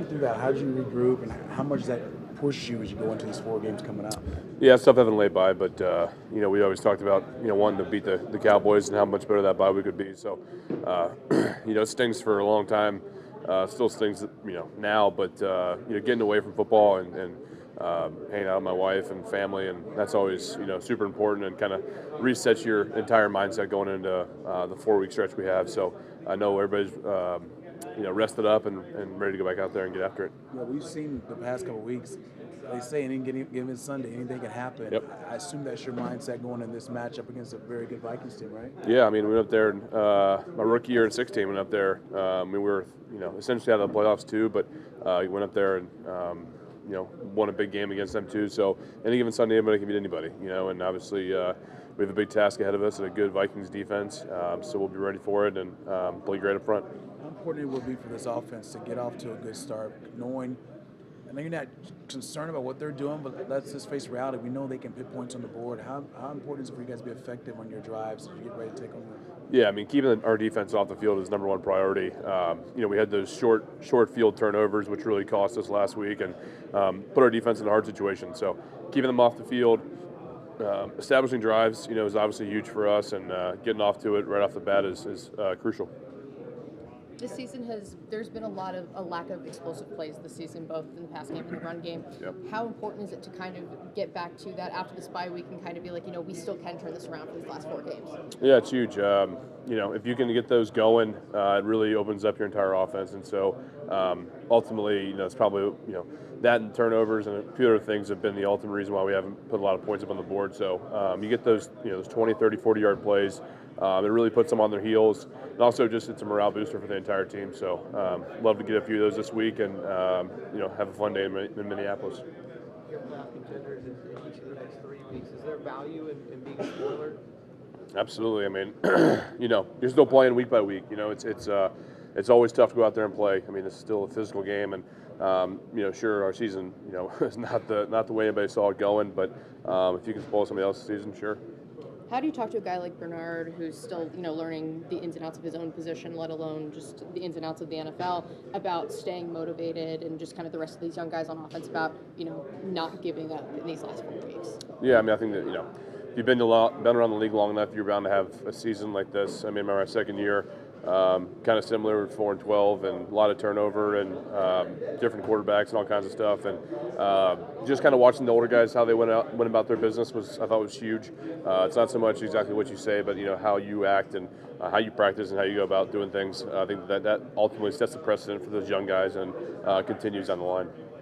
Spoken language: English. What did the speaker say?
through that. How did you regroup, and how much does that push you as you go into these 4 games coming up? Yeah, it's tough having late bye, but we always talked about wanting to beat the Cowboys and how much better that bye week could be. So, it stings for a long time. Still stings, now, but getting away from football and hanging out with my wife and family, and that's always super important and kind of resets your entire mindset going into the 4 week stretch we have. So I know everybody's rested up and ready to go back out there and get after it. Yeah, we've seen the past couple of weeks. They say any given Sunday, anything can happen. Yep. I assume that's your mindset going in this matchup against a very good Vikings team, right? Yeah, I mean, we went up there my rookie year in 16. Went up there. We were essentially out of the playoffs too, but we went up there and won a big game against them too. So any given Sunday, anybody can beat anybody. And obviously we have a big task ahead of us and a good Vikings defense. So we'll be ready for it and play great up front. How important it will be for this offense to get off to a good start, knowing, I know you're not concerned about what they're doing, but let's just face reality. We know they can put points on the board. How important is it for you guys to be effective on your drives as you get ready to take on them? Yeah, I mean, keeping our defense off the field is number one priority. We had those short field turnovers, which really cost us last week, and put our defense in a hard situation. So keeping them off the field, establishing drives, is obviously huge for us, and getting off to it right off the bat is crucial. This season there's been a lack of explosive plays this season, both in the pass game and the run game. Yep. How important is it to kind of get back to that after this bye week and kind of be like, we still can turn this around for these last 4 games? Yeah, it's huge. If you can get those going, it really opens up your entire offense. And so ultimately, it's probably, that and turnovers and a few other things have been the ultimate reason why we haven't put a lot of points up on the board. So you get those, those 20, 30, 40-yard plays. It really puts them on their heels. And also just it's a morale booster for the entire team. So love to get a few of those this week and, have a fun day in Minneapolis. Your playoff contenders in each of the next 3 weeks. Is there value in being a spoiler? Absolutely. I mean, you're still playing week by week. It's always tough to go out there and play. I mean, it's still a physical game, and sure, our season, is not the way anybody saw it going. But if you can spoil somebody else's season, sure. How do you talk to a guy like Bernard, who's still, learning the ins and outs of his own position, let alone just the ins and outs of the NFL, about staying motivated and just kind of the rest of these young guys on offense about, not giving up in these last 4 weeks? Yeah, I mean, I think that, if you've been around the league long enough, you're bound to have a season like this. I mean, my second year, kind of similar, 4-12, and a lot of turnover and different quarterbacks and all kinds of stuff. And just kind of watching the older guys, how they went about their business I thought was huge. It's not so much exactly what you say, but how you act and how you practice and how you go about doing things. I think that ultimately sets the precedent for those young guys and continues on the line.